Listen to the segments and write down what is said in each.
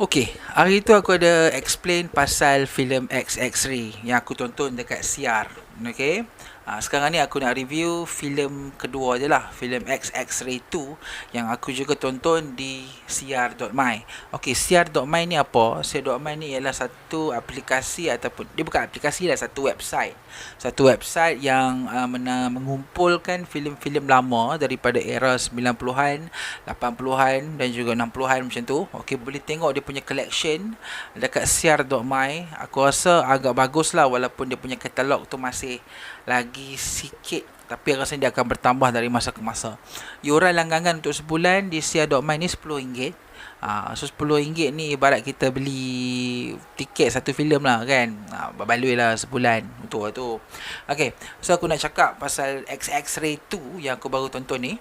Okey, hari tu aku ada explain pasal filem X-Ray yang aku tonton dekat siar. Okey. Sekarang ni aku nak review filem kedua je lah, filem X-Ray 2 yang aku juga tonton di siar.my. Okey, siar.my ni apa? Siar.my ni ialah satu aplikasi ataupun dia bukan aplikasi lah, satu website. Satu website yang mengumpulkan filem-filem lama daripada era 90-an, 80-an dan juga 60-an macam tu. Okey, boleh tengok dia punya collection dekat siar.my. Aku rasa agak bagus lah, walaupun dia punya katalog tu masih lagi sikit, tapi rasanya dia akan bertambah dari masa ke masa. Yuran langganan untuk sebulan di siar.my ni RM10. So RM10 ni ibarat kita beli tiket satu filem lah kan. Berbaloi lah sebulan untuk tu. Okay, so aku nak cakap pasal X-Ray 2 yang aku baru tonton ni.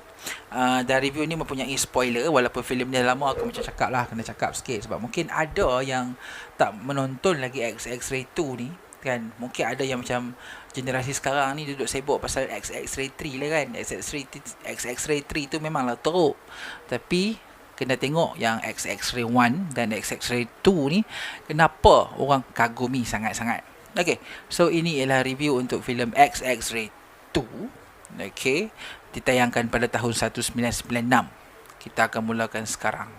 Dan review ni mempunyai spoiler, walaupun filem ni lama. Aku macam cakap lah, kena cakap sikit sebab mungkin ada yang tak menonton lagi X-Ray 2 ni kan. Mungkin ada yang macam generasi sekarang ni duduk sibuk pasal X-Ray 3 lah kan. X-Ray 3 tu memanglah teruk, tapi kena tengok yang X-Ray 1 dan X-Ray 2 ni kenapa orang kagumi sangat-sangat. Okay, so ini ialah review untuk filem X-Ray 2. Okay, ditayangkan pada tahun 1996. Kita akan mulakan sekarang.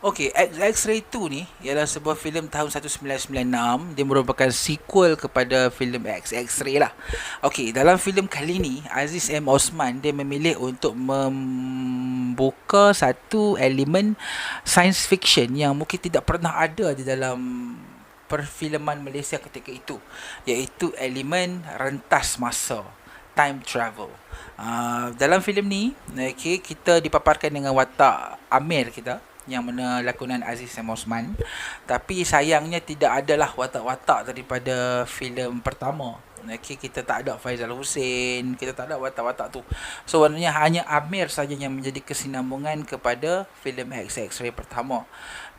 Okey, X-Ray 2 ni ialah sebuah filem tahun 1996. Dia merupakan sequel kepada filem X-Ray lah. Okey, dalam filem kali ni, Aziz M. Osman dia memilih untuk membuka satu elemen science fiction yang mungkin tidak pernah ada di dalam perfilman Malaysia ketika itu, iaitu elemen rentas masa, time travel. Dalam filem ni, okay, kita dipaparkan dengan watak Amir kita, yang mana lakonan Aziz M. Osman. Tapi sayangnya tidak adalah watak-watak daripada filem pertama. Okay, kita tak ada Faizal Hussein, kita tak ada watak-watak tu. So maknanya hanya Amir saja yang menjadi kesinambungan kepada filem X-Ray pertama.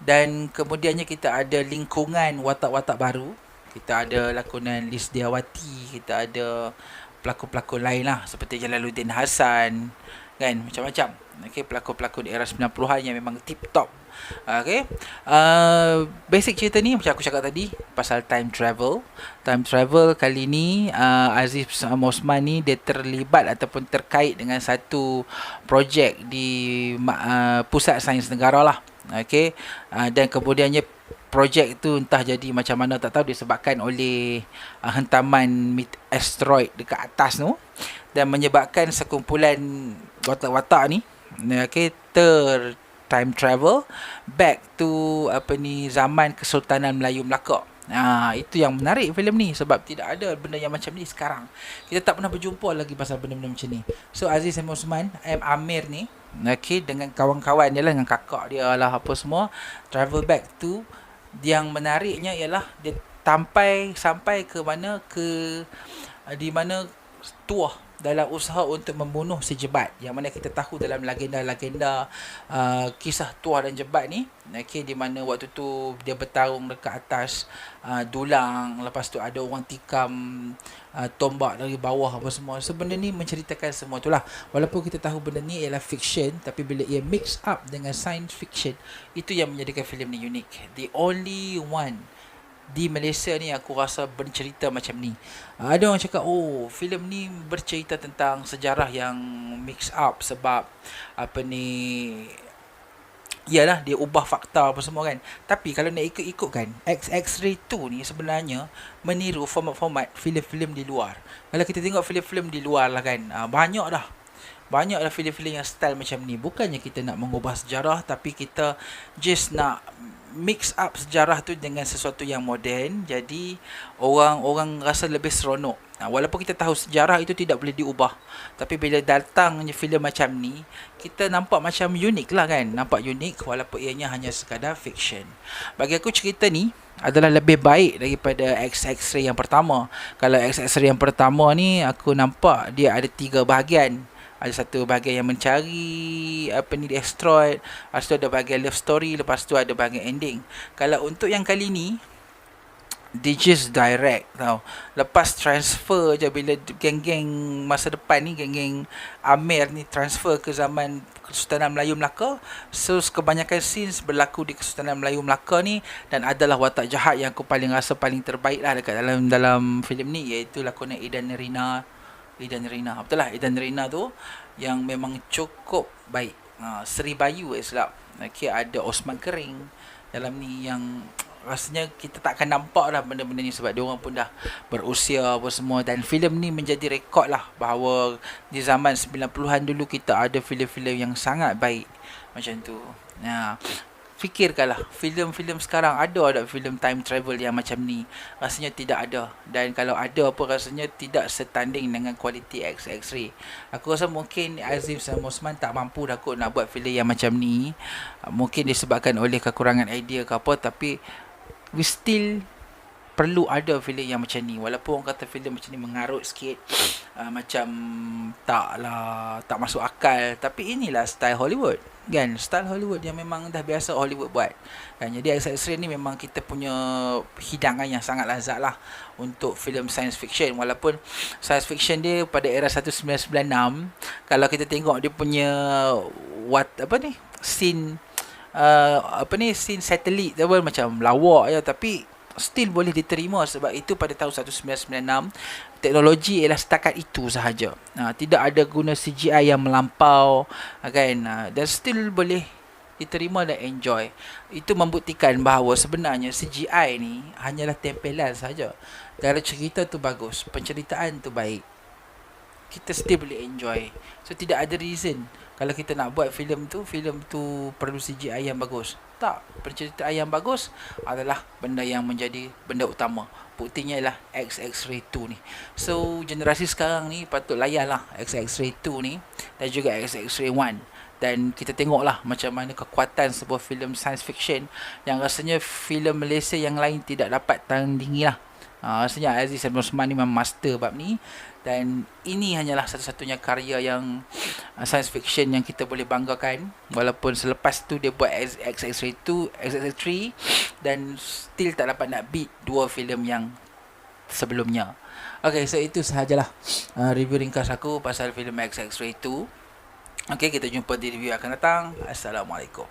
Dan kemudiannya kita ada lingkungan watak-watak baru. Kita ada lakonan Liz Diawati, kita ada pelakon-pelakon lain lah seperti Jalaluddin Hassan kan, macam-macam. Okay, pelakon-pelakon era 90-an yang memang tip top. Okay, basic cerita ni macam aku cakap tadi pasal time travel. Time travel kali ni Aziz Osman ni dia terlibat ataupun terkait dengan satu projek di Pusat Sains Negara lah. Okay, dan kemudiannya projek tu entah jadi macam mana tak tahu, disebabkan oleh hentaman asteroid dekat atas tu, dan menyebabkan sekumpulan watak-watak ni time travel back to zaman Kesultanan Melayu Melaka. Itu yang menarik filem ni, sebab tidak ada benda yang macam ni sekarang. Kita tak pernah berjumpa lagi pasal benda-benda macam ni. So Aziz M. Osman, Amir ni, dengan kawan-kawan dia lah, dengan kakak dia lah apa semua, travel back to, yang menariknya ialah dia sampai ke mana, di mana tuah dalam usaha untuk membunuh si Jebat, yang mana kita tahu dalam legenda-legenda kisah Tuah dan Jebat ni, di mana waktu tu dia bertarung dekat atas dulang, lepas tu ada orang tikam tombak dari bawah apa semua. So benda ni menceritakan semua itulah. Walaupun kita tahu benda ni ialah fiction, tapi bila ia mix up dengan science fiction, itu yang menjadikan filem ni unik. The only one di Malaysia ni aku rasa bercerita macam ni. Ada orang cakap, oh filem ni bercerita tentang sejarah yang mix up, sebab ialah dia ubah fakta apa semua kan. Tapi kalau nak ikut-ikutkan, X-Ray 2 ni sebenarnya meniru format-format filem-filem di luar. Kalau kita tengok filem-filem di luar lah kan, banyak dah filem-filem yang style macam ni. Bukannya kita nak mengubah sejarah, tapi kita just nak mix up sejarah tu dengan sesuatu yang moden, jadi orang rasa lebih seronok. Walaupun kita tahu sejarah itu tidak boleh diubah, tapi bila datangnya filem macam ni, kita nampak macam unik lah kan. Nampak unik walaupun ianya hanya sekadar fiction. Bagi aku cerita ni adalah lebih baik daripada X-Ray yang pertama. Kalau X-Ray yang pertama ni, aku nampak dia ada 3 bahagian. Ada satu bahagian yang mencari asteroid, lepas tu ada bahagian love story, lepas tu ada bahagian ending. Kalau untuk yang kali ni, they just direct tau. Lepas transfer je bila geng-geng masa depan ni, geng-geng Amir ni transfer ke zaman Kesultanan Melayu Melaka. So kebanyakan scenes berlaku di Kesultanan Melayu Melaka ni, dan adalah watak jahat yang aku paling rasa paling terbaik lah dekat dalam filem ni, iaitu lakonan Idan Rina. Betul lah, Idan Rina tu yang memang cukup baik. Seri Bayu silap. Okay, ada Osman Kering dalam ni yang rasanya kita tak akan nampak lah benda-benda ni sebab diorang pun dah berusia apa semua, dan filem ni menjadi rekod lah bahawa di zaman 90-an dulu kita ada filem-filem yang sangat baik macam tu. Fikirkanlah, filem-filem sekarang ada tak filem time travel yang macam ni? Rasanya tidak ada, dan kalau ada pun rasanya tidak setanding dengan kualiti X-Ray. Aku rasa mungkin Azim sama Osman tak mampu dah kot nak buat filem yang macam ni. Mungkin disebabkan oleh kekurangan idea ke apa, tapi we still perlu ada filem yang macam ni. Walaupun orang kata filem macam ni mengarut sikit, macam tak masuk akal, tapi inilah style Hollywood kan, style Hollywood yang memang dah biasa Hollywood buat kan. Jadi X-Ray ni memang kita punya hidangan yang sangat lazat lah untuk filem science fiction. Walaupun science fiction dia pada era 1996, kalau kita tengok dia punya scene scene satelit tu pun macam lawak je, tapi still boleh diterima sebab itu pada tahun 1996 teknologi ialah setakat itu sahaja. Tidak ada guna CGI yang melampau kan, dan still boleh diterima dan enjoy. Itu membuktikan bahawa sebenarnya CGI ni hanyalah tempelan sahaja. Kalau cerita tu bagus, penceritaan tu baik, kita still boleh enjoy. So tidak ada reason kalau kita nak buat filem tu perlu CGI yang bagus. Tak, penceritaan yang bagus adalah benda yang menjadi benda utama. Buktinya ialah X-Ray 2 ni. So generasi sekarang ni patut layanlah X-Ray 2 ni dan juga X-Ray 1, dan kita tengoklah macam mana kekuatan sebuah filem science fiction yang rasanya filem Malaysia yang lain tidak dapat tandingi lah. Rasanya Aziz dan Osman ni memang master bab ni, dan ini hanyalah satu-satunya karya yang science fiction yang kita boleh banggakan. Walaupun selepas tu dia buat X-Ray 2, X-Ray 3, dan still tak dapat nak beat dua filem yang sebelumnya. Okay, so itu sahajalah review ringkas aku pasal filem X-Ray 2. Okay, kita jumpa di review akan datang. Assalamualaikum.